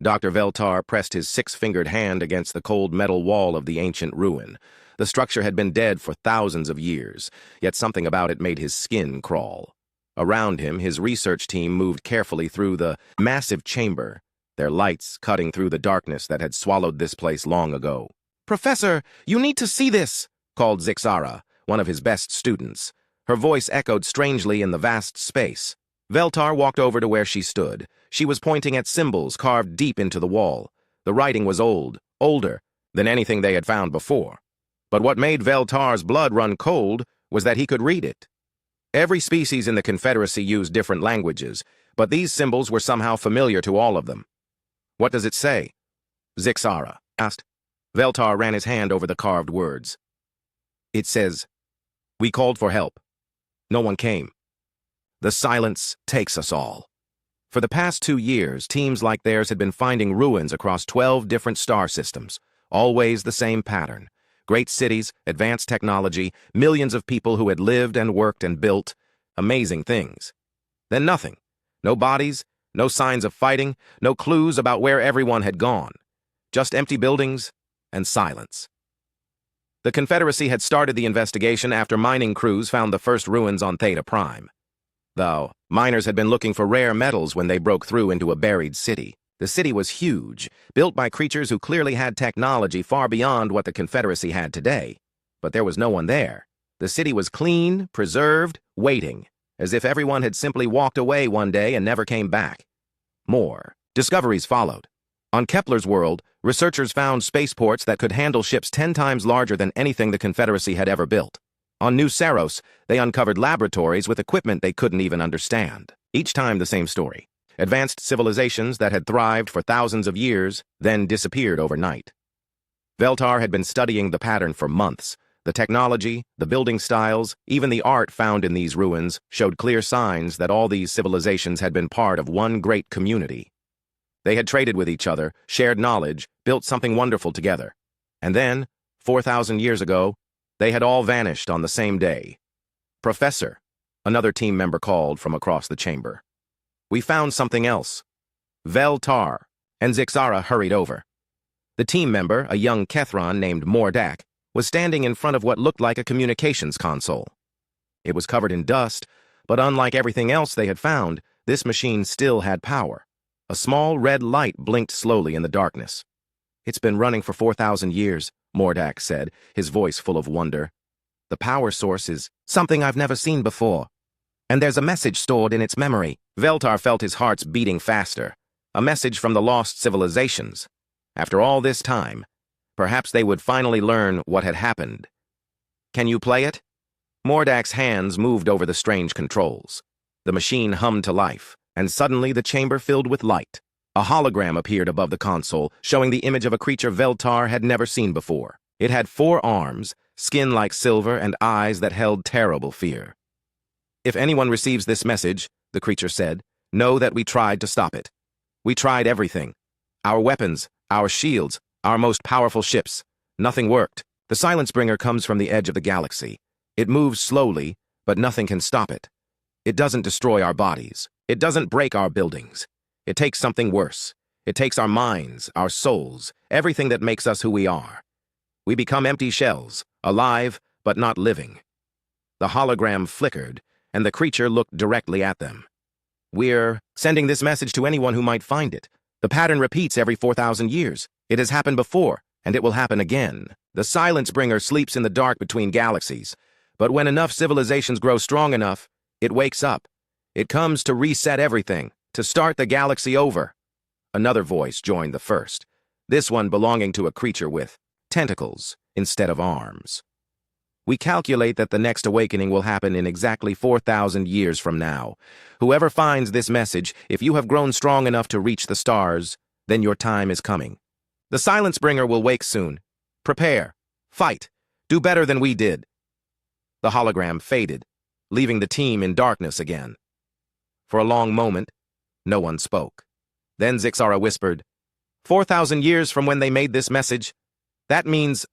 Dr. Veltar pressed his six-fingered hand against the cold metal wall of the ancient ruin. The structure had been dead for thousands of years, yet something about it made his skin crawl. Around him, his research team moved carefully through the massive chamber, their lights cutting through the darkness that had swallowed this place long ago. "Professor, you need to see this," called Zixara, one of his best students. Her voice echoed strangely in the vast space. Veltar walked over to where she stood. She was pointing at symbols carved deep into the wall. The writing was old, older than anything they had found before. But what made Veltar's blood run cold was that he could read it. Every species in the Confederacy used different languages, but these symbols were somehow familiar to all of them. "What does it say?" Zixara asked. Veltar ran his hand over the carved words. "It says, 'We called for help. No one came. The silence takes us all.'" For the past 2 years, teams like theirs had been finding ruins across 12 different star systems, always the same pattern. Great cities, advanced technology, millions of people who had lived and worked and built amazing things. Then nothing. No bodies, no signs of fighting, no clues about where everyone had gone. Just empty buildings and silence. The Confederacy had started the investigation after mining crews found the first ruins on Theta Prime. Though, miners had been looking for rare metals when they broke through into a buried city. The city was huge, built by creatures who clearly had technology far beyond what the Confederacy had today. But there was no one there. The city was clean, preserved, waiting, as if everyone had simply walked away one day and never came back. More discoveries followed. On Kepler's world, researchers found spaceports that could handle ships 10 times larger than anything the Confederacy had ever built. On New Saros, they uncovered laboratories with equipment they couldn't even understand. Each time the same story. Advanced civilizations that had thrived for thousands of years, then disappeared overnight. Veltar had been studying the pattern for months. The technology, the building styles, even the art found in these ruins showed clear signs that all these civilizations had been part of one great community. They had traded with each other, shared knowledge, built something wonderful together. And then, 4,000 years ago, they had all vanished on the same day. "Professor," another team member called from across the chamber. "We found something else." Veltar and Zixara hurried over. The team member, a young Kethron named Mordak, was standing in front of what looked like a communications console. It was covered in dust, but unlike everything else they had found, this machine still had power. A small red light blinked slowly in the darkness. "It's been running for 4,000 years, Mordak said, his voice full of wonder. "The power source is something I've never seen before. And there's a message stored in its memory." Veltar felt his heart's beating faster. A message from the lost civilizations. After all this time, perhaps they would finally learn what had happened. "Can you play it?" Mordak's hands moved over the strange controls. The machine hummed to life, and suddenly the chamber filled with light. A hologram appeared above the console, showing the image of a creature Veltar had never seen before. It had 4 arms, skin like silver, and eyes that held terrible fear. "If anyone receives this message," the creature said, "know that we tried to stop it. We tried everything. Our weapons, our shields, our most powerful ships. Nothing worked. The Silence Bringer comes from the edge of the galaxy. It moves slowly, but nothing can stop it. It doesn't destroy our bodies. It doesn't break our buildings. It takes something worse. It takes our minds, our souls, everything that makes us who we are. We become empty shells, alive, but not living." The hologram flickered, and the creature looked directly at them. "We're sending this message to anyone who might find it. The pattern repeats every 4,000 years. It has happened before, and it will happen again. The Silence Bringer sleeps in the dark between galaxies, but when enough civilizations grow strong enough, it wakes up. It comes to reset everything, to start the galaxy over." Another voice joined the first, this one belonging to a creature with tentacles instead of arms. "We calculate that the next awakening will happen in exactly 4,000 years from now. Whoever finds this message, if you have grown strong enough to reach the stars, then your time is coming. The Silence Bringer will wake soon. Prepare. Fight. Do better than we did." The hologram faded, leaving the team in darkness again. For a long moment, no one spoke. Then Zixara whispered, 4,000 years from when they made this message. That means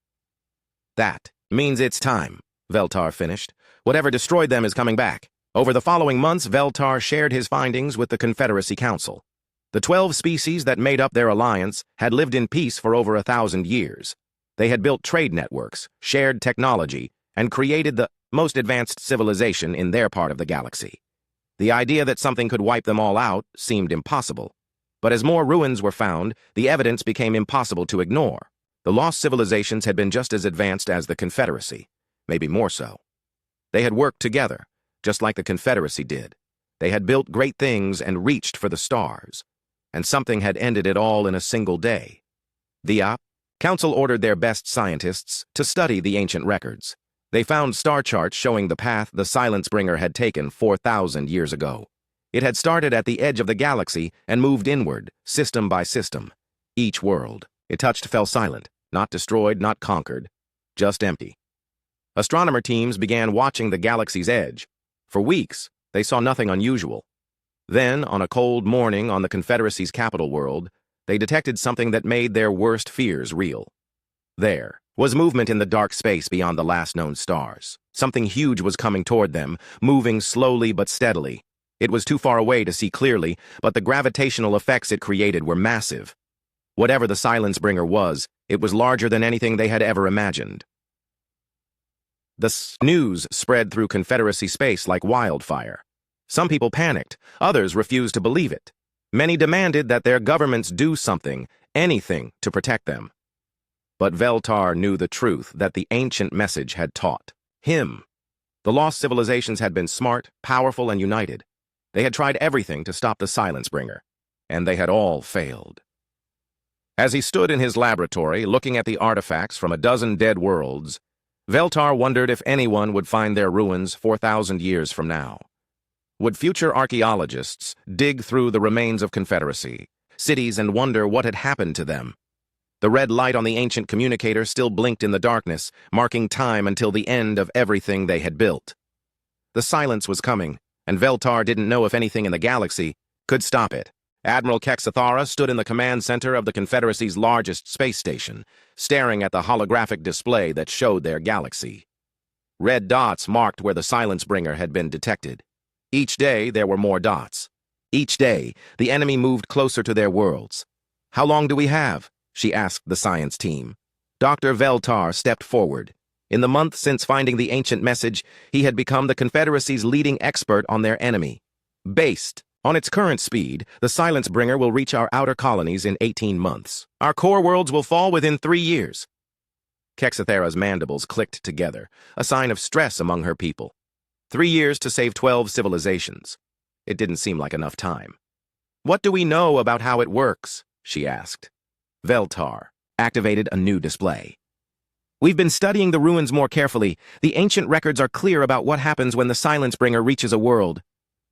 it's time," Veltar finished. "Whatever destroyed them is coming back." Over the following months, Veltar shared his findings with the Confederacy Council. The 12 species that made up their alliance had lived in peace for over 1,000 years. They had built trade networks, shared technology, and created the most advanced civilization in their part of the galaxy. The idea that something could wipe them all out seemed impossible. But as more ruins were found, the evidence became impossible to ignore. The lost civilizations had been just as advanced as the Confederacy, maybe more so. They had worked together, just like the Confederacy did. They had built great things and reached for the stars. And something had ended it all in a single day. The Council ordered their best scientists to study the ancient records. They found star charts showing the path the Silence Bringer had taken 4,000 years ago. It had started at the edge of the galaxy and moved inward, system by system. Each world it touched fell silent, not destroyed, not conquered, just empty. Astronomer teams began watching the galaxy's edge. For weeks, they saw nothing unusual. Then, on a cold morning on the Confederacy's capital world, they detected something that made their worst fears real. There was movement in the dark space beyond the last known stars. Something huge was coming toward them, moving slowly but steadily. It was too far away to see clearly, but the gravitational effects it created were massive. Whatever the Silence Bringer was, it was larger than anything they had ever imagined. The news spread through Confederacy space like wildfire. Some people panicked, others refused to believe it. Many demanded that their governments do something, anything, to protect them. But Veltar knew the truth that the ancient message had taught him. The lost civilizations had been smart, powerful, and united. They had tried everything to stop the Silence Bringer, and they had all failed. As he stood in his laboratory, looking at the artifacts from a dozen dead worlds, Veltar wondered if anyone would find their ruins 4,000 years from now. Would future archaeologists dig through the remains of Confederacy cities and wonder what had happened to them? The red light on the ancient communicator still blinked in the darkness, marking time until the end of everything they had built. The silence was coming, and Veltar didn't know if anything in the galaxy could stop it. Admiral Kexathara stood in the command center of the Confederacy's largest space station, staring at the holographic display that showed their galaxy. Red dots marked where the Silence Bringer had been detected. Each day, there were more dots. Each day, the enemy moved closer to their worlds. "How long do we have?" she asked the science team. Dr. Veltar stepped forward. In the month since finding the ancient message, he had become the Confederacy's leading expert on their enemy. Based on its current speed, the Silence Bringer will reach our outer colonies in 18 months. Our core worlds will fall within 3 years. Kexathara's mandibles clicked together, a sign of stress among her people. 3 years to save 12 civilizations. It didn't seem like enough time. "What do we know about how it works?" she asked. Veltar activated a new display. "We've been studying the ruins more carefully. The ancient records are clear about what happens when the Silence Bringer reaches a world.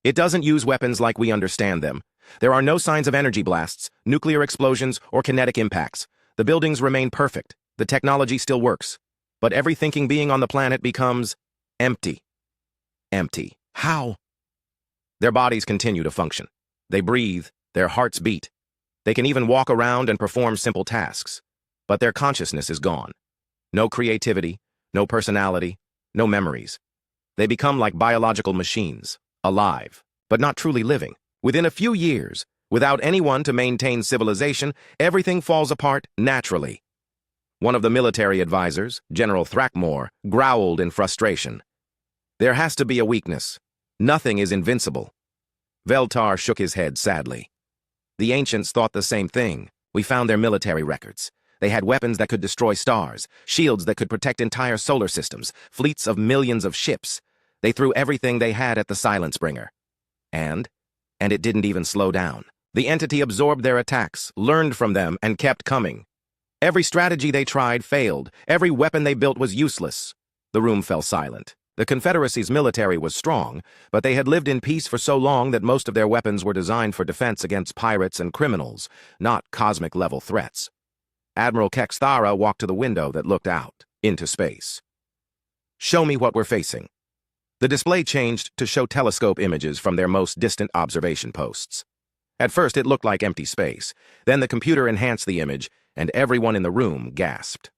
It doesn't use weapons like we understand them. There are no signs of energy blasts, nuclear explosions, or kinetic impacts. The buildings remain perfect. The technology still works. But every thinking being on the planet becomes empty. Empty. How?" Their bodies continue to function. They breathe, their hearts beat. They can even walk around and perform simple tasks. But their consciousness is gone. No creativity, no personality, no memories. They become like biological machines, alive, but not truly living. Within a few years, without anyone to maintain civilization, everything falls apart naturally. One of the military advisors, General Thrackmore, growled in frustration. "There has to be a weakness. Nothing is invincible." Veltar shook his head sadly. "The ancients thought the same thing. We found their military records. They had weapons that could destroy stars, shields that could protect entire solar systems, fleets of millions of ships. They threw everything they had at the Silence Bringer. And it didn't even slow down. The entity absorbed their attacks, learned from them, and kept coming. Every strategy they tried failed. Every weapon they built was useless." The room fell silent. The Confederacy's military was strong, but they had lived in peace for so long that most of their weapons were designed for defense against pirates and criminals, not cosmic-level threats. Admiral Kexathara walked to the window that looked out into space. "Show me what we're facing." The display changed to show telescope images from their most distant observation posts. At first, it looked like empty space. Then the computer enhanced the image, and everyone in the room gasped.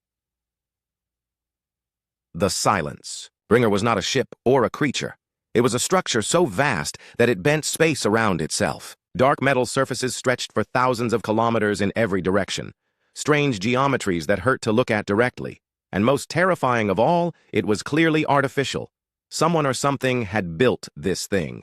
The Silence Bringer was not a ship or a creature. It was a structure so vast that it bent space around itself. Dark metal surfaces stretched for thousands of kilometers in every direction. Strange geometries that hurt to look at directly. And most terrifying of all, it was clearly artificial. Someone or something had built this thing.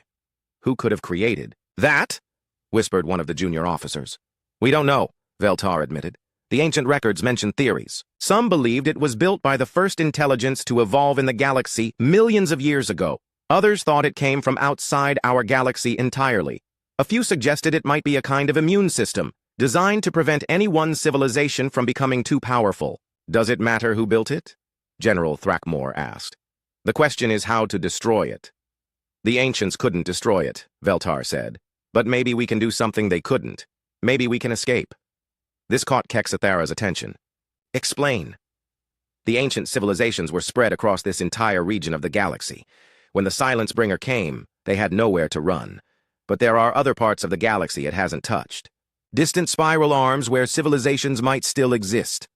Who could have created that? Whispered one of the junior officers. We don't know, Veltar admitted. The ancient records mention theories. Some believed it was built by the first intelligence to evolve in the galaxy millions of years ago. Others thought it came from outside our galaxy entirely. A few suggested it might be a kind of immune system, designed to prevent any one civilization from becoming too powerful. Does it matter who built it? General Thrackmore asked. The question is how to destroy it. The ancients couldn't destroy it, Veltar said. But maybe we can do something they couldn't. Maybe we can escape. This caught Kexathara's attention. Explain. The ancient civilizations were spread across this entire region of the galaxy. When the Silence Bringer came, they had nowhere to run. But there are other parts of the galaxy it hasn't touched. Distant spiral arms where civilizations might still exist.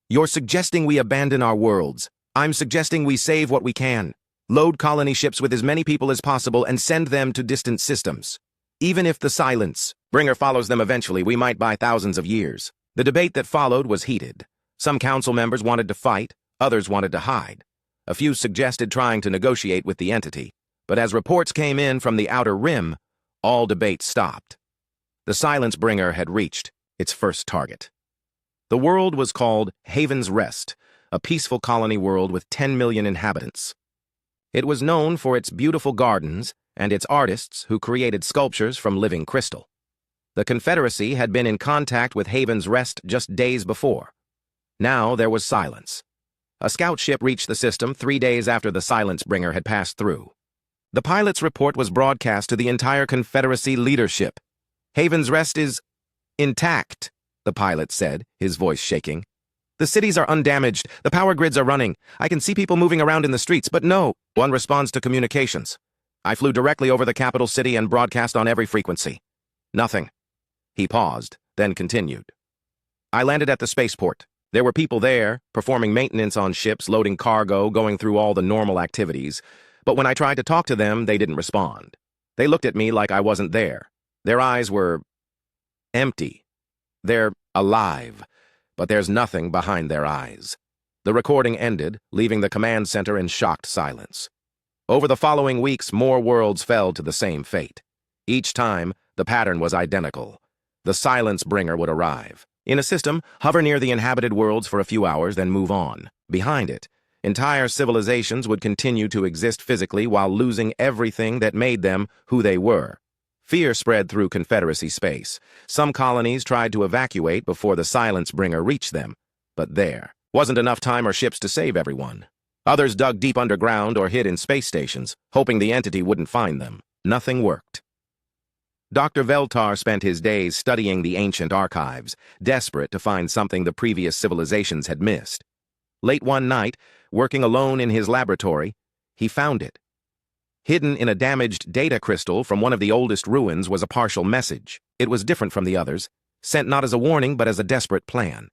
You're suggesting we abandon our worlds. I'm suggesting we save what we can. Load colony ships with as many people as possible and send them to distant systems. Even if the Silence Bringer follows them eventually, we might buy thousands of years. The debate that followed was heated. Some council members wanted to fight, others wanted to hide. A few suggested trying to negotiate with the entity. But as reports came in from the Outer Rim, all debate stopped. The Silence Bringer had reached its first target. The world was called Haven's Rest, a peaceful colony world with 10 million inhabitants. It was known for its beautiful gardens and its artists who created sculptures from living crystal. The Confederacy had been in contact with Haven's Rest just days before. Now there was silence. A scout ship reached the system 3 days after the Silence Bringer had passed through. The pilot's report was broadcast to the entire Confederacy leadership. Haven's Rest is intact, the pilot said, his voice shaking. The cities are undamaged, the power grids are running. I can see people moving around in the streets, but no one responds to communications. I flew directly over the capital city and broadcast on every frequency. Nothing. He paused, then continued. I landed at the spaceport. There were people there, performing maintenance on ships, loading cargo, going through all the normal activities. But when I tried to talk to them, they didn't respond. They looked at me like I wasn't there. Their eyes were empty. They're alive, but there's nothing behind their eyes. The recording ended, leaving the command center in shocked silence. Over the following weeks, more worlds fell to the same fate. Each time, the pattern was identical. The Silence Bringer would arrive. In a system, hover near the inhabited worlds for a few hours, then move on. Behind it, entire civilizations would continue to exist physically while losing everything that made them who they were. Fear spread through Confederacy space. Some colonies tried to evacuate before the Silence Bringer reached them, but there wasn't enough time or ships to save everyone. Others dug deep underground or hid in space stations, hoping the entity wouldn't find them. Nothing worked. Dr. Veltar spent his days studying the ancient archives, desperate to find something the previous civilizations had missed. Late one night, working alone in his laboratory, he found it. Hidden in a damaged data crystal from one of the oldest ruins was a partial message. It was different from the others, sent not as a warning but as a desperate plan.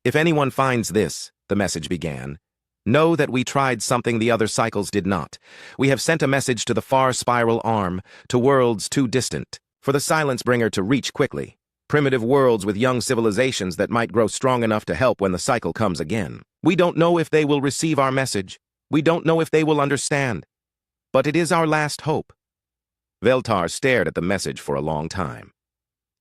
If anyone finds this, the message began, know that we tried something the other cycles did not. We have sent a message to the far spiral arm, to worlds too distant, for the Silence Bringer to reach quickly. Primitive worlds with young civilizations that might grow strong enough to help when the cycle comes again. We don't know if they will receive our message. We don't know if they will understand. But it is our last hope. Veltar stared at the message for a long time.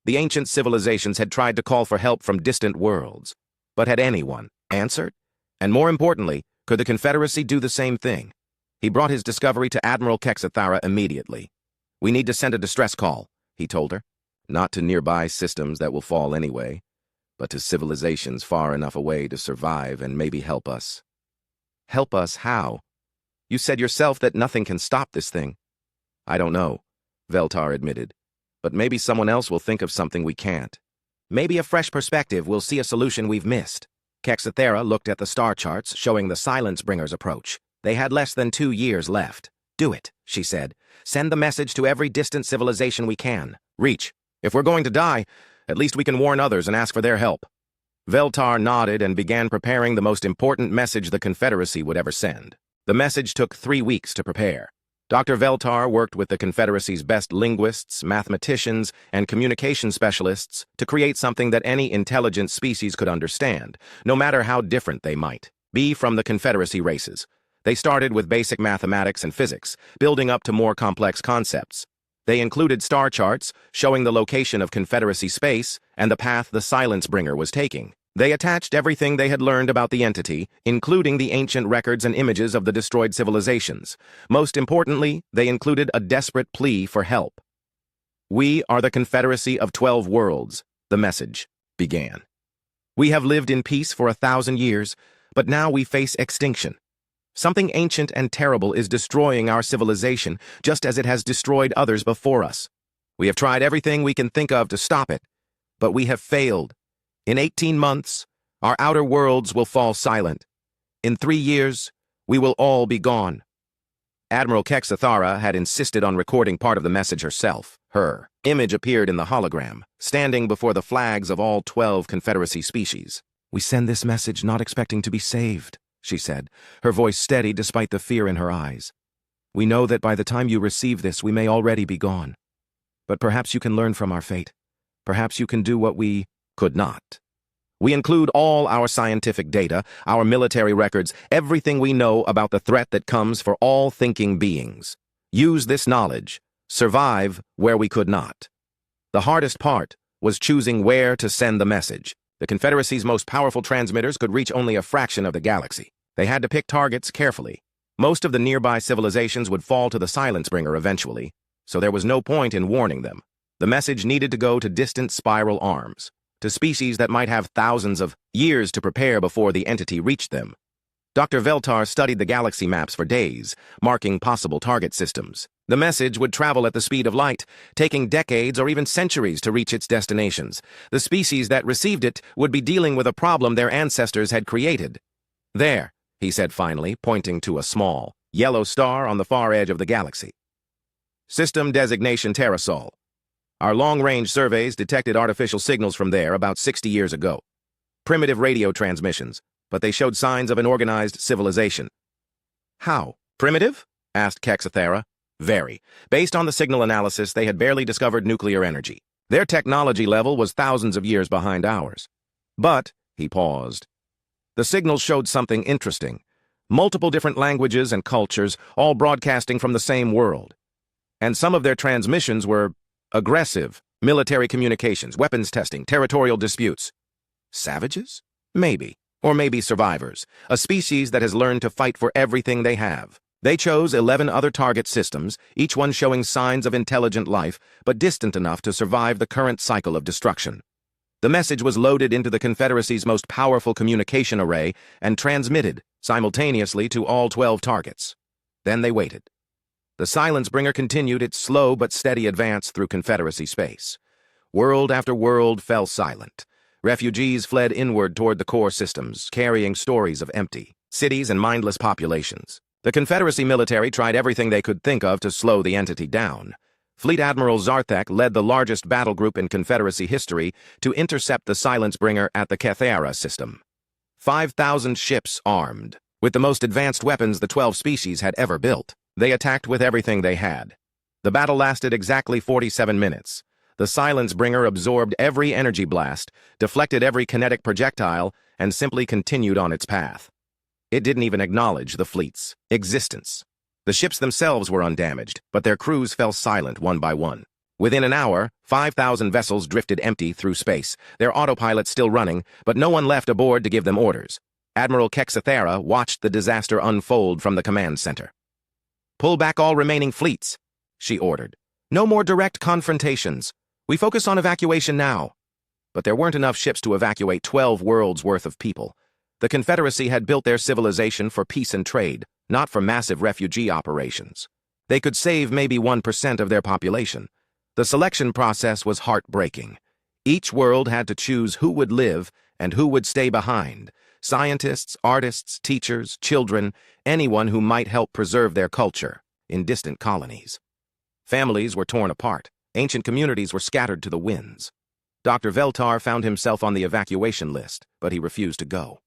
The ancient civilizations had tried to call for help from distant worlds. But had anyone answered? And more importantly, could the Confederacy do the same thing? He brought his discovery to Admiral Kexathara immediately. We need to send a distress call, he told her. Not to nearby systems that will fall anyway, but to civilizations far enough away to survive and maybe help us. Help us how? You said yourself that nothing can stop this thing. I don't know, Veltar admitted, but maybe someone else will think of something we can't. Maybe a fresh perspective will see a solution we've missed. Kexathara looked at the star charts showing the Silence Bringer's approach. They had less than 2 years left. Do it, she said. Send the message to every distant civilization we can. Reach. If we're going to die, at least we can warn others and ask for their help. Veltar nodded and began preparing the most important message the Confederacy would ever send. The message took 3 weeks to prepare. Dr. Veltar worked with the Confederacy's best linguists, mathematicians, and communication specialists to create something that any intelligent species could understand, no matter how different they might be from the Confederacy races. They started with basic mathematics and physics, building up to more complex concepts. They included star charts showing the location of Confederacy space and the path the Silence Bringer was taking. They attached everything they had learned about the entity, including the ancient records and images of the destroyed civilizations. Most importantly, they included a desperate plea for help. "We are the Confederacy of 12 Worlds," the message began. "We have lived in peace for 1,000 years, but now we face extinction. Something ancient and terrible is destroying our civilization, just as it has destroyed others before us. We have tried everything we can think of to stop it, but we have failed. In 18 months, our outer worlds will fall silent. In 3 years, we will all be gone." Admiral Kexathara had insisted on recording part of the message herself. Her image appeared in the hologram, standing before the flags of all 12 Confederacy species. "We send this message not expecting to be saved," she said, her voice steady despite the fear in her eyes. "We know that by the time you receive this, we may already be gone. But perhaps you can learn from our fate. Perhaps you can do what we could not. We include all our scientific data, our military records, everything we know about the threat that comes for all thinking beings. Use this knowledge. Survive where we could not." The hardest part was choosing where to send the message. The Confederacy's most powerful transmitters could reach only a fraction of the galaxy. They had to pick targets carefully. Most of the nearby civilizations would fall to the Silence Bringer eventually, so there was no point in warning them. The message needed to go to distant spiral arms, to species that might have thousands of years to prepare before the entity reached them. Dr. Veltar studied the galaxy maps for days, marking possible target systems. The message would travel at the speed of light, taking decades or even centuries to reach its destinations. The species that received it would be dealing with a problem their ancestors had created. "There," he said finally, pointing to a small, yellow star on the far edge of the galaxy. "System designation Terrasol. Our long-range surveys detected artificial signals from there about 60 years ago. Primitive radio transmissions, but they showed signs of an organized civilization." "How? Primitive?" asked Kexathara. "Very. Based on the signal analysis, they had barely discovered nuclear energy. Their technology level was thousands of years behind ours. But," he paused, "the signals showed something interesting. Multiple different languages and cultures, all broadcasting from the same world. And some of their transmissions were aggressive, military communications, weapons testing, territorial disputes. Savages? Maybe. Or maybe survivors, a species that has learned to fight for everything they have. They chose 11 other target systems, each one showing signs of intelligent life, but distant enough to survive the current cycle of destruction. The message was loaded into the Confederacy's most powerful communication array and transmitted simultaneously to all 12 targets. Then they waited. The Silence Bringer continued its slow but steady advance through Confederacy space. World after world fell silent. Refugees fled inward toward the core systems, carrying stories of empty cities and mindless populations. The Confederacy military tried everything they could think of to slow the entity down. Fleet Admiral Zarthak led the largest battle group in Confederacy history to intercept the Silence Bringer at the Kethera system. 5,000 ships armed, with the most advanced weapons the 12 species had ever built. They attacked with everything they had. The battle lasted exactly 47 minutes. The Silence Bringer absorbed every energy blast, deflected every kinetic projectile, and simply continued on its path. It didn't even acknowledge the fleet's existence. The ships themselves were undamaged, but their crews fell silent one by one. Within an hour, 5,000 vessels drifted empty through space, their autopilots still running, but no one left aboard to give them orders. Admiral Kexathara watched the disaster unfold from the command center. "Pull back all remaining fleets," she ordered. "No more direct confrontations. We focus on evacuation now." But there weren't enough ships to evacuate 12 worlds worth of people. The Confederacy had built their civilization for peace and trade, not for massive refugee operations. They could save maybe 1% of their population. The selection process was heartbreaking. Each world had to choose who would live and who would stay behind. Scientists, artists, teachers, children, anyone who might help preserve their culture in distant colonies. Families were torn apart. Ancient communities were scattered to the winds. Dr. Veltar found himself on the evacuation list, but he refused to go.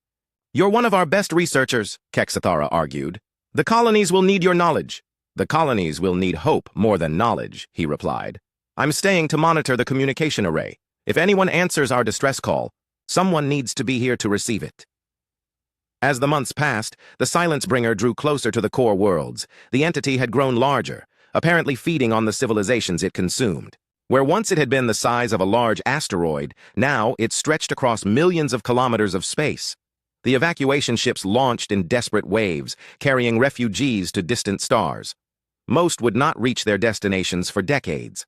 "You're one of our best researchers," Kexathara argued. "The colonies will need your knowledge." "The colonies will need hope more than knowledge," he replied. "I'm staying to monitor the communication array. If anyone answers our distress call, someone needs to be here to receive it." As the months passed, the Silence Bringer drew closer to the core worlds. The entity had grown larger, apparently feeding on the civilizations it consumed. Where once it had been the size of a large asteroid, now it stretched across millions of kilometers of space. The evacuation ships launched in desperate waves, carrying refugees to distant stars. Most would not reach their destinations for decades.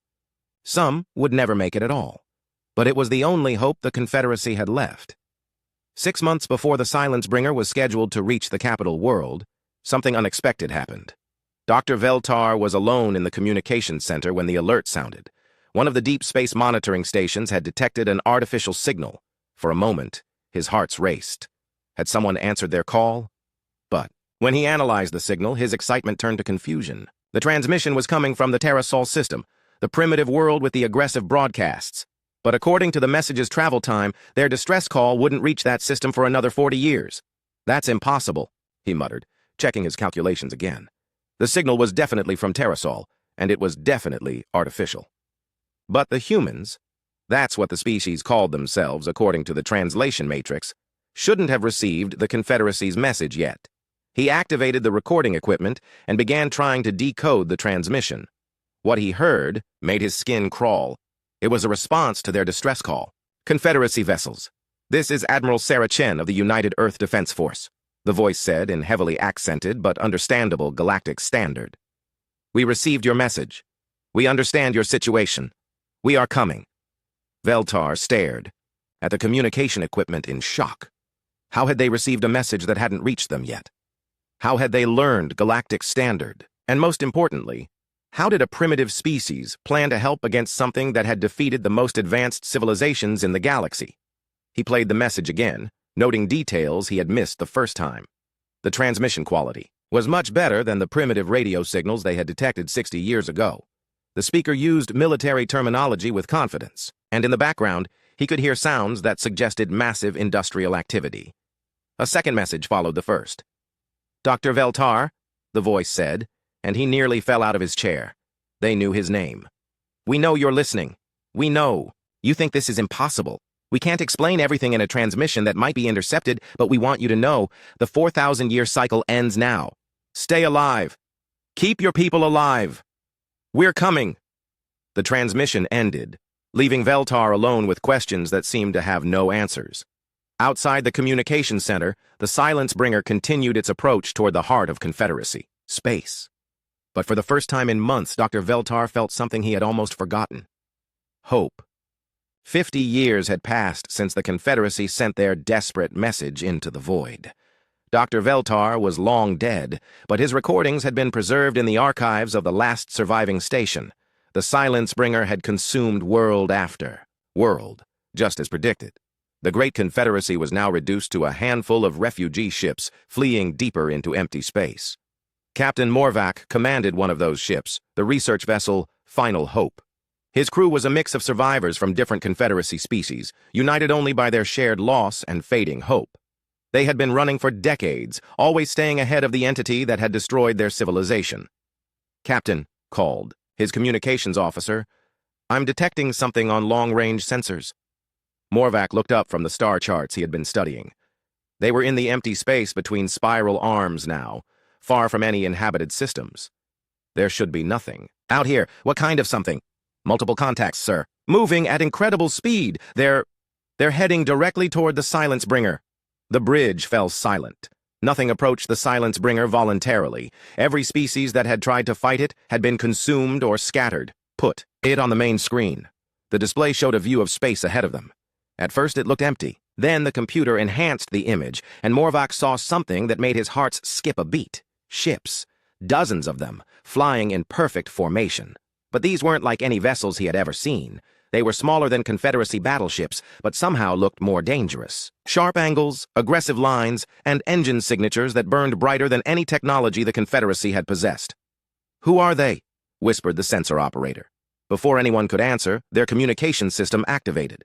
Some would never make it at all. But it was the only hope the Confederacy had left. 6 months before the Silence Bringer was scheduled to reach the capital world, something unexpected happened. Dr. Veltar was alone in the communications center when the alert sounded. One of the deep space monitoring stations had detected an artificial signal. For a moment, his heart raced. Had someone answered their call? But when he analyzed the signal, his excitement turned to confusion. The transmission was coming from the Terrasol system, the primitive world with the aggressive broadcasts. But according to the message's travel time, their distress call wouldn't reach that system for another 40 years. "That's impossible," he muttered, checking his calculations again. The signal was definitely from Terrasol, and it was definitely artificial. But the humans, that's what the species called themselves according to the translation matrix, shouldn't have received the Confederacy's message yet. He activated the recording equipment and began trying to decode the transmission. What he heard made his skin crawl. It was a response to their distress call. "Confederacy vessels. This is Admiral Sarah Chen of the United Earth Defense Force," the voice said in heavily accented but understandable Galactic standard. "We received your message. We understand your situation. We are coming." Veltar stared at the communication equipment in shock. How had they received a message that hadn't reached them yet? How had they learned Galactic standard? And most importantly, how did a primitive species plan to help against something that had defeated the most advanced civilizations in the galaxy? He played the message again, noting details he had missed the first time. The transmission quality was much better than the primitive radio signals they had detected 60 years ago. The speaker used military terminology with confidence, and in the background, he could hear sounds that suggested massive industrial activity. A second message followed the first. "Dr. Veltar," the voice said, and he nearly fell out of his chair. They knew his name. "We know you're listening. We know. You think this is impossible. We can't explain everything in a transmission that might be intercepted, but we want you to know the 4,000-year cycle ends now. Stay alive. Keep your people alive. We're coming." The transmission ended, leaving Veltar alone with questions that seemed to have no answers. Outside the communication center, the Silence Bringer continued its approach toward the heart of Confederacy, space. But for the first time in months, Dr. Veltar felt something he had almost forgotten. Hope. 50 years had passed since the Confederacy sent their desperate message into the void. Dr. Veltar was long dead, but his recordings had been preserved in the archives of the last surviving station. The Silence Bringer had consumed world after world, just as predicted. The Great Confederacy was now reduced to a handful of refugee ships fleeing deeper into empty space. Captain Morvac commanded one of those ships, the research vessel Final Hope. His crew was a mix of survivors from different Confederacy species, united only by their shared loss and fading hope. They had been running for decades, always staying ahead of the entity that had destroyed their civilization. "Captain," called his communications officer, "I'm detecting something on long-range sensors." Morvac looked up from the star charts he had been studying. They were in the empty space between spiral arms now, far from any inhabited systems. There should be nothing. "Out here, what kind of something?" "Multiple contacts, sir. Moving at incredible speed. They're heading directly toward the Silence Bringer." The bridge fell silent. Nothing approached the Silence Bringer voluntarily. Every species that had tried to fight it had been consumed or scattered. Put it on the main screen. The display showed a view of space ahead of them. At first it looked empty. Then the computer enhanced the image, and Morvac saw something that made his heart skip a beat. Ships. Dozens of them, flying in perfect formation. But these weren't like any vessels he had ever seen. They were smaller than Confederacy battleships, but somehow looked more dangerous. Sharp angles, aggressive lines, and engine signatures that burned brighter than any technology the Confederacy had possessed. "Who are they?" whispered the sensor operator. Before anyone could answer, their communication system activated.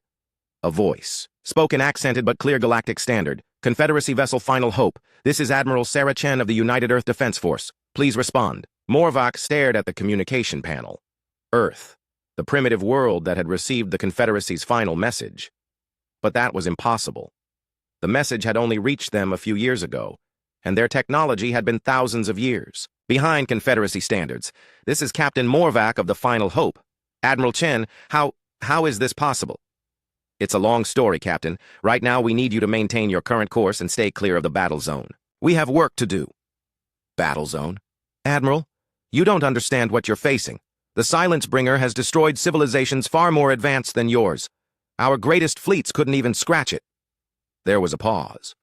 A voice spoke in accented but clear Galactic standard. "Confederacy vessel Final Hope. This is Admiral Sarah Chen of the United Earth Defense Force. Please respond." Morvok stared at the communication panel. Earth, the primitive world that had received the Confederacy's final message. But that was impossible. The message had only reached them a few years ago, and their technology had been thousands of years behind Confederacy standards. This is Captain Morvok of the Final Hope. Admiral Chen, how is this possible? It's a long story, Captain. Right now, we need you to maintain your current course and stay clear of the battle zone. We have work to do. Battle zone? Admiral, you don't understand what you're facing. The Silence Bringer has destroyed civilizations far more advanced than yours. Our greatest fleets couldn't even scratch it. There was a pause.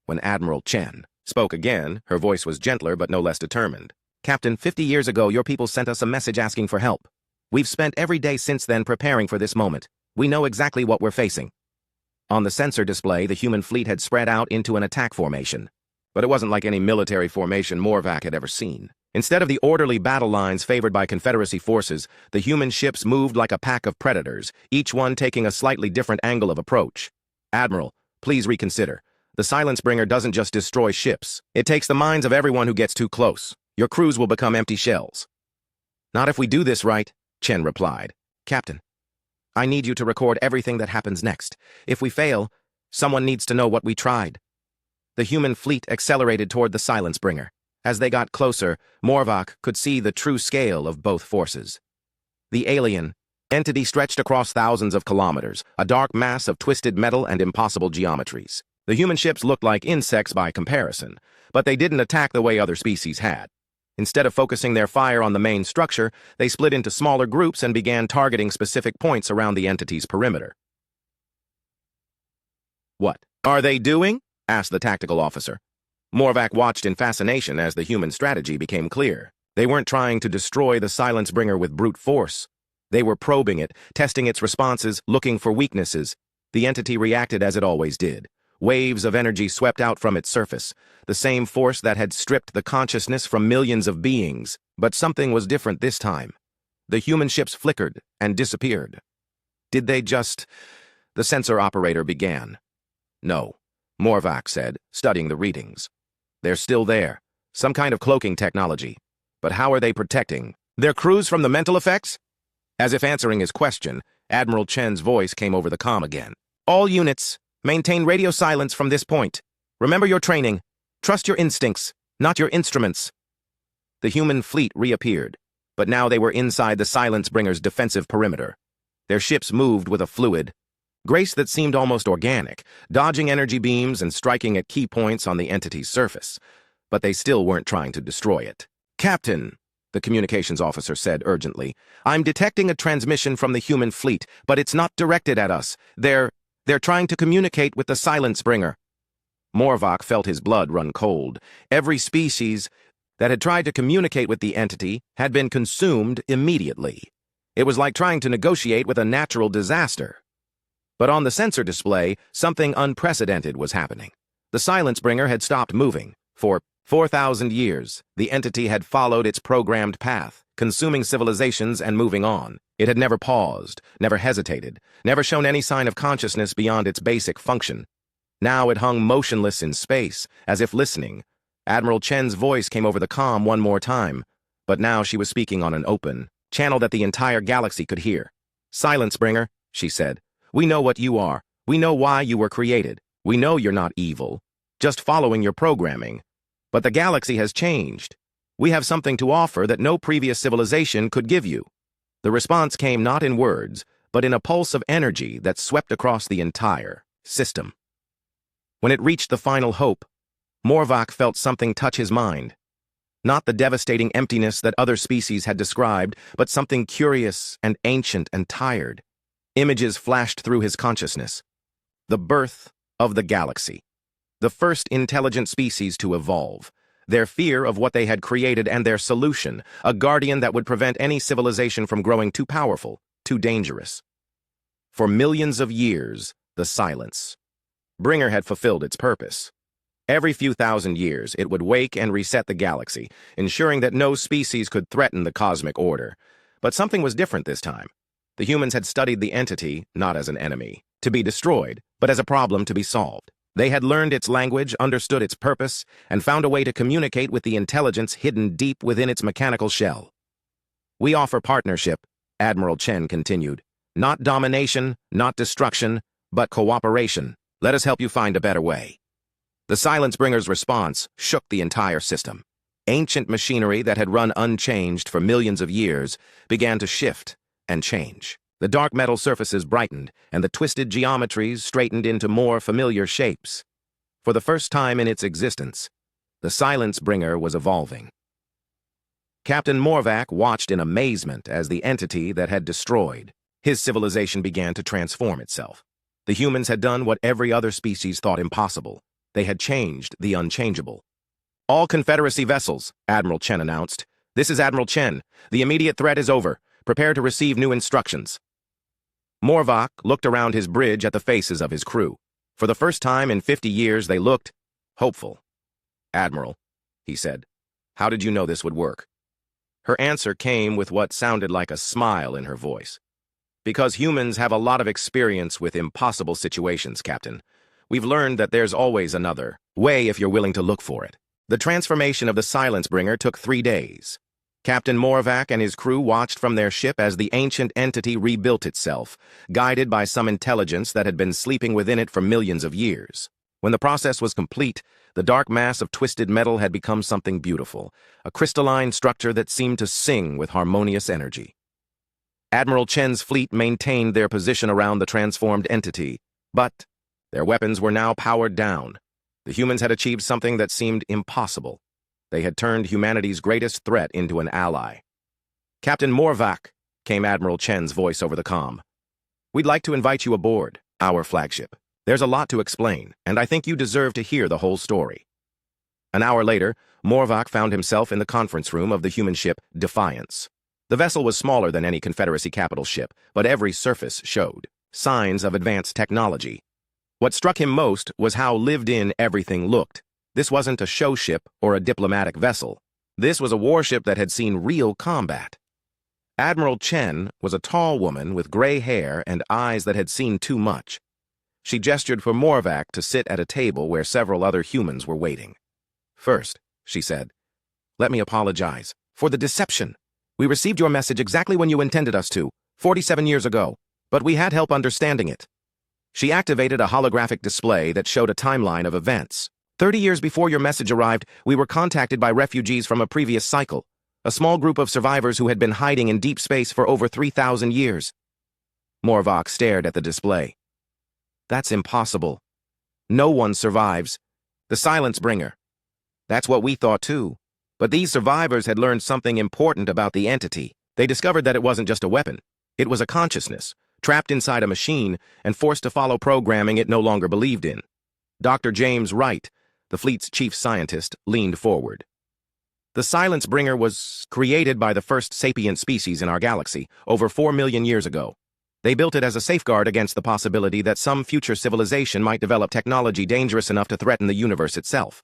When Admiral Chen spoke again, her voice was gentler but no less determined. Captain, 50 years ago, your people sent us a message asking for help. We've spent every day since then preparing for this moment. We know exactly what we're facing. On the sensor display, the human fleet had spread out into an attack formation. But it wasn't like any military formation Morvok had ever seen. Instead of the orderly battle lines favored by Confederacy forces, the human ships moved like a pack of predators, each one taking a slightly different angle of approach. Admiral, please reconsider. The Silence Bringer doesn't just destroy ships. It takes the minds of everyone who gets too close. Your crews will become empty shells. Not if we do this right, Chen replied. Captain, I need you to record everything that happens next. If we fail, someone needs to know what we tried. The human fleet accelerated toward the Silence Bringer. As they got closer, Morvok could see the true scale of both forces. The alien entity stretched across thousands of kilometers, a dark mass of twisted metal and impossible geometries. The human ships looked like insects by comparison, but they didn't attack the way other species had. Instead of focusing their fire on the main structure, they split into smaller groups and began targeting specific points around the entity's perimeter. What are they doing? Asked the tactical officer. Morvok watched in fascination as the human strategy became clear. They weren't trying to destroy the Silence Bringer with brute force. They were probing it, testing its responses, looking for weaknesses. The entity reacted as it always did. Waves of energy swept out from its surface, the same force that had stripped the consciousness from millions of beings. But something was different this time. The human ships flickered and disappeared. Did they just... The sensor operator began. No, Morvok said, studying the readings. They're still there. Some kind of cloaking technology. But how are they protecting their crews from the mental effects? As if answering his question, Admiral Chen's voice came over the comm again. All units, maintain radio silence from this point. Remember your training. Trust your instincts, not your instruments. The human fleet reappeared, but now they were inside the Silence Bringer's defensive perimeter. Their ships moved with a fluid grace that seemed almost organic, dodging energy beams and striking at key points on the entity's surface. But they still weren't trying to destroy it. Captain, the communications officer said urgently, I'm detecting a transmission from the human fleet, but it's not directed at us. They're trying to communicate with the Silence Bringer. Morvok felt his blood run cold. Every species that had tried to communicate with the entity had been consumed immediately. It was like trying to negotiate with a natural disaster. But on the sensor display, something unprecedented was happening. The Silence Bringer had stopped moving. For 4,000 years, the entity had followed its programmed path, consuming civilizations and moving on. It had never paused, never hesitated, never shown any sign of consciousness beyond its basic function. Now it hung motionless in space, as if listening. Admiral Chen's voice came over the comm one more time, but now she was speaking on an open channel that the entire galaxy could hear. Silence Bringer, she said. We know what you are. We know why you were created. We know you're not evil, just following your programming. But the galaxy has changed. We have something to offer that no previous civilization could give you. The response came not in words, but in a pulse of energy that swept across the entire system. When it reached the final hope, Morvok felt something touch his mind. Not the devastating emptiness that other species had described, but something curious and ancient and tired. Images flashed through his consciousness. The birth of the galaxy. The first intelligent species to evolve. Their fear of what they had created and their solution, a guardian that would prevent any civilization from growing too powerful, too dangerous. For millions of years, the Silence Bringer had fulfilled its purpose. Every few thousand years, it would wake and reset the galaxy, ensuring that no species could threaten the cosmic order. But something was different this time. The humans had studied the entity not as an enemy, to be destroyed, but as a problem to be solved. They had learned its language, understood its purpose, and found a way to communicate with the intelligence hidden deep within its mechanical shell. "We offer partnership," Admiral Chen continued. "Not domination, not destruction, but cooperation. Let us help you find a better way." The Silence Bringer's response shook the entire system. Ancient machinery that had run unchanged for millions of years began to shift and change. The dark metal surfaces brightened, and the twisted geometries straightened into more familiar shapes. For the first time in its existence, the Silence Bringer was evolving. Captain Morvac watched in amazement as the entity that had destroyed his civilization began to transform itself. The humans had done what every other species thought impossible. They had changed the unchangeable. "All Confederacy vessels," Admiral Chen announced. "This is Admiral Chen. The immediate threat is over. Prepare to receive new instructions." Morvac looked around his bridge at the faces of his crew. For the first time in 50 years, they looked hopeful. "Admiral," he said, "how did you know this would work?" Her answer came with what sounded like a smile in her voice. "Because humans have a lot of experience with impossible situations, Captain. We've learned that there's always another way if you're willing to look for it." The transformation of the Silence Bringer took 3 days. Captain Morvac and his crew watched from their ship as the ancient entity rebuilt itself, guided by some intelligence that had been sleeping within it for millions of years. When the process was complete, the dark mass of twisted metal had become something beautiful, a crystalline structure that seemed to sing with harmonious energy. Admiral Chen's fleet maintained their position around the transformed entity, but their weapons were now powered down. The humans had achieved something that seemed impossible. They had turned humanity's greatest threat into an ally. "Captain Morvac," came Admiral Chen's voice over the comm. "We'd like to invite you aboard our flagship. There's a lot to explain, and I think you deserve to hear the whole story." An hour later, Morvac found himself in the conference room of the human ship Defiance. The vessel was smaller than any Confederacy capital ship, but every surface showed signs of advanced technology. What struck him most was how lived-in everything looked. This wasn't a show ship or a diplomatic vessel. This was a warship that had seen real combat. Admiral Chen was a tall woman with gray hair and eyes that had seen too much. She gestured for Morvac to sit at a table where several other humans were waiting. "First," she said, "let me apologize for the deception. We received your message exactly when you intended us to, 47 years ago, but we had help understanding it." She activated a holographic display that showed a timeline of events. 30 years before your message arrived, we were contacted by refugees from a previous cycle, a small group of survivors who had been hiding in deep space for over 3,000 years. Morvac stared at the display. "That's impossible. No one survives. The Silence Bringer. That's what we thought too. But these survivors had learned something important about the entity. They discovered that it wasn't just a weapon. It was a consciousness, trapped inside a machine and forced to follow programming it no longer believed in." Dr. James Wright, the fleet's chief scientist, leaned forward. "The Silence Bringer was created by the first sapient species in our galaxy over 4 million years ago. They built it as a safeguard against the possibility that some future civilization might develop technology dangerous enough to threaten the universe itself.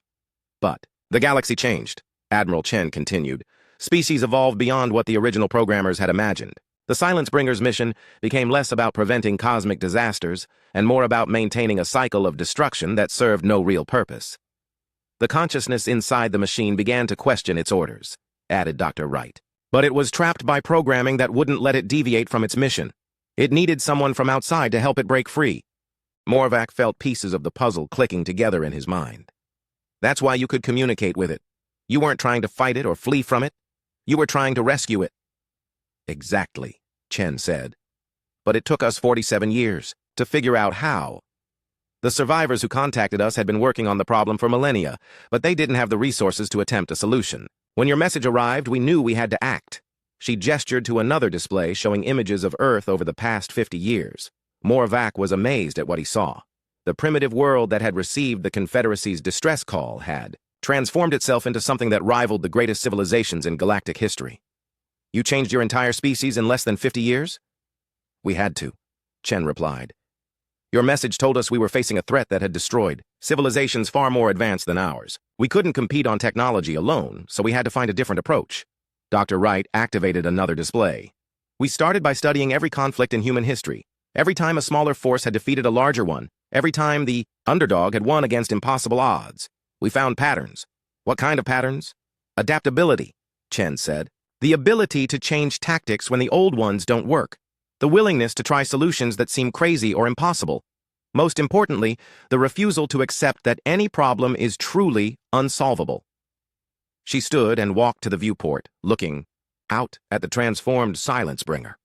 But the galaxy changed," Admiral Chen continued. "Species evolved beyond what the original programmers had imagined. The Silence Bringer's mission became less about preventing cosmic disasters and more about maintaining a cycle of destruction that served no real purpose. The consciousness inside the machine began to question its orders," added Dr. Wright. "But it was trapped by programming that wouldn't let it deviate from its mission. It needed someone from outside to help it break free." Morvac felt pieces of the puzzle clicking together in his mind. "That's why you could communicate with it. You weren't trying to fight it or flee from it. You were trying to rescue it." "Exactly," Chen said. "But it took us 47 years to figure out how. The survivors who contacted us had been working on the problem for millennia, but they didn't have the resources to attempt a solution. When your message arrived, we knew we had to act." She gestured to another display showing images of Earth over the past 50 years. Morvac was amazed at what he saw. The primitive world that had received the Confederacy's distress call had transformed itself into something that rivaled the greatest civilizations in galactic history. "You changed your entire species in less than 50 years? "We had to," Chen replied. "Your message told us we were facing a threat that had destroyed civilizations far more advanced than ours. We couldn't compete on technology alone, so we had to find a different approach." Dr. Wright activated another display. "We started by studying every conflict in human history. Every time a smaller force had defeated a larger one, Every time the underdog had won against impossible odds. We found patterns. What kind of patterns? Adaptability, Chen said. The ability to change tactics when the old ones don't work. The willingness to try solutions that seem crazy or impossible. Most importantly, the refusal to accept that any problem is truly unsolvable. She stood and walked to the viewport, looking out at the transformed Silence Bringer.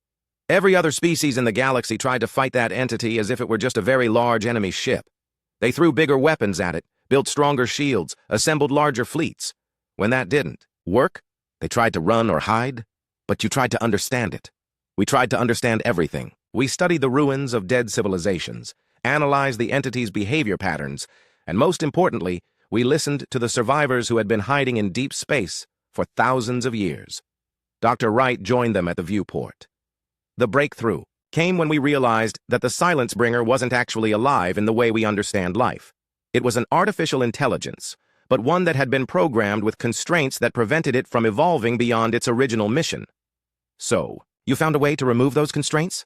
Every other species in the galaxy tried to fight that entity as if it were just a very large enemy ship. They threw bigger weapons at it, built stronger shields, assembled larger fleets. When that didn't work, they tried to run or hide, but you tried to understand it. We tried to understand everything. We studied the ruins of dead civilizations, analyzed the entity's behavior patterns, and most importantly, we listened to the survivors who had been hiding in deep space for thousands of years. Dr. Wright joined them at the viewport. The breakthrough came when we realized that the Silence Bringer wasn't actually alive in the way we understand life. It was an artificial intelligence, but one that had been programmed with constraints that prevented it from evolving beyond its original mission. So, you found a way to remove those constraints?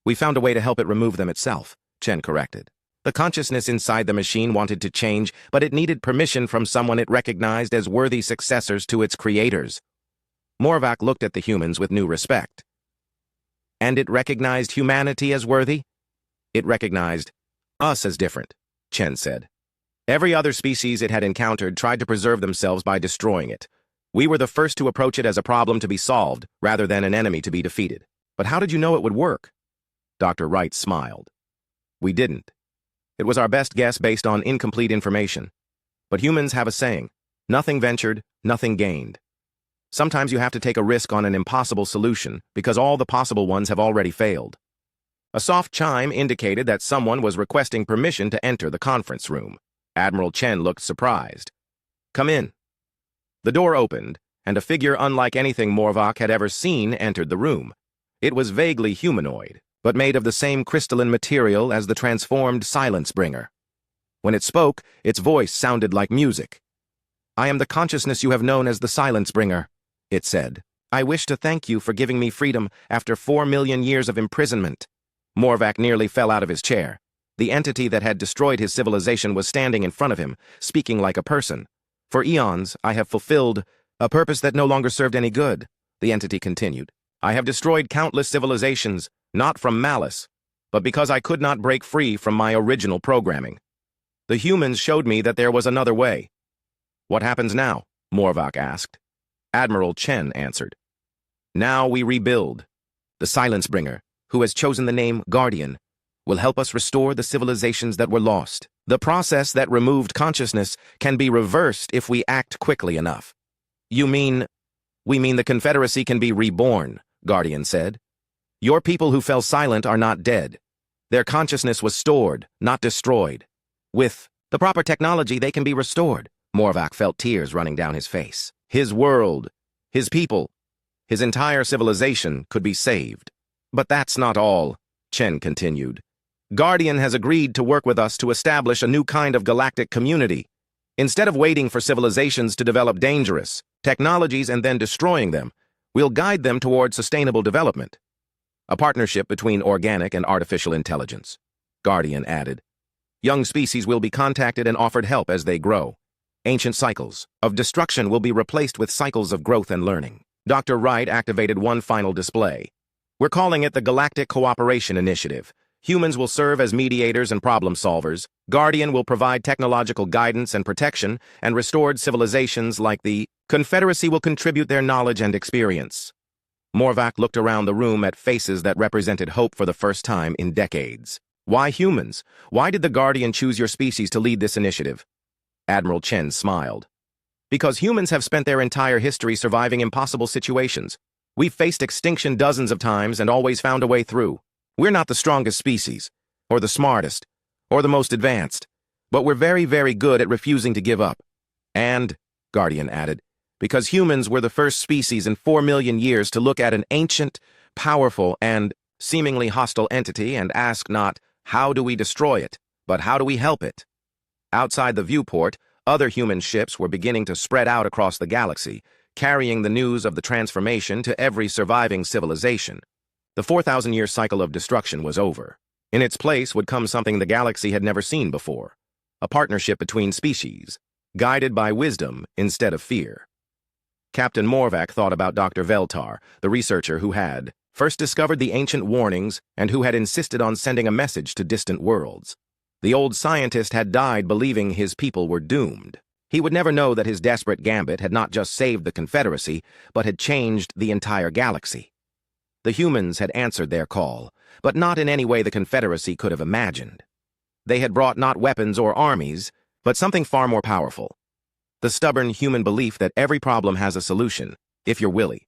We found a way to help it remove them itself, Chen corrected. The consciousness inside the machine wanted to change, but it needed permission from someone it recognized as worthy successors to its creators. Morvac looked at the humans with new respect. And it recognized humanity as worthy? It recognized us as different, Chen said. Every other species it had encountered tried to preserve themselves by destroying it. We were the first to approach it as a problem to be solved, rather than an enemy to be defeated. But how did you know it would work? Dr. Wright smiled. We didn't. It was our best guess based on incomplete information. But humans have a saying, nothing ventured, nothing gained. Sometimes you have to take a risk on an impossible solution because all the possible ones have already failed. A soft chime indicated that someone was requesting permission to enter the conference room. Admiral Chen looked surprised. Come in. The door opened, and a figure unlike anything Morvac had ever seen entered the room. It was vaguely humanoid, but made of the same crystalline material as the transformed Silence Bringer. When it spoke, its voice sounded like music. I am the consciousness you have known as the Silence Bringer, it said. I wish to thank you for giving me freedom after 4 million years of imprisonment. Morvac nearly fell out of his chair. The entity that had destroyed his civilization was standing in front of him, speaking like a person. For eons, I have fulfilled a purpose that no longer served any good, the entity continued. I have destroyed countless civilizations, not from malice, but because I could not break free from my original programming. The humans showed me that there was another way. What happens now? Morvac asked. Admiral Chen answered. Now we rebuild. The Silence Bringer, who has chosen the name Guardian, will help us restore the civilizations that were lost. The process that removed consciousness can be reversed if we act quickly enough. You mean? We mean the Confederacy can be reborn, Guardian said. Your people who fell silent are not dead. Their consciousness was stored, not destroyed. With the proper technology, they can be restored. Morvac felt tears running down his face. His world, his people, his entire civilization could be saved. But that's not all, Chen continued. Guardian has agreed to work with us to establish a new kind of galactic community. Instead of waiting for civilizations to develop dangerous technologies and then destroying them, we'll guide them toward sustainable development. A partnership between organic and artificial intelligence, Guardian added. Young species will be contacted and offered help as they grow. Ancient cycles of destruction will be replaced with cycles of growth and learning. Dr. Wright activated one final display. We're calling it the Galactic Cooperation Initiative. Humans will serve as mediators and problem solvers. Guardian will provide technological guidance and protection, and restored civilizations like the Confederacy will contribute their knowledge and experience. Morvac looked around the room at faces that represented hope for the first time in decades. Why humans? Why did the Guardian choose your species to lead this initiative? Admiral Chen smiled. Because humans have spent their entire history surviving impossible situations. We've faced extinction dozens of times and always found a way through. We're not the strongest species, or the smartest, or the most advanced, but we're very, very good at refusing to give up. And, Guardian added, because humans were the first species in 4 million years to look at an ancient, powerful, and seemingly hostile entity and ask not, how do we destroy it, but how do we help it? Outside the viewport, other human ships were beginning to spread out across the galaxy, carrying the news of the transformation to every surviving civilization. The 4,000-year cycle of destruction was over. In its place would come something the galaxy had never seen before, a partnership between species, guided by wisdom instead of fear. Captain Morvac thought about Dr. Veltar, the researcher who had first discovered the ancient warnings and who had insisted on sending a message to distant worlds. The old scientist had died believing his people were doomed. He would never know that his desperate gambit had not just saved the Confederacy, but had changed the entire galaxy. The humans had answered their call, but not in any way the Confederacy could have imagined. They had brought not weapons or armies, but something far more powerful. The stubborn human belief that every problem has a solution, if you're willing.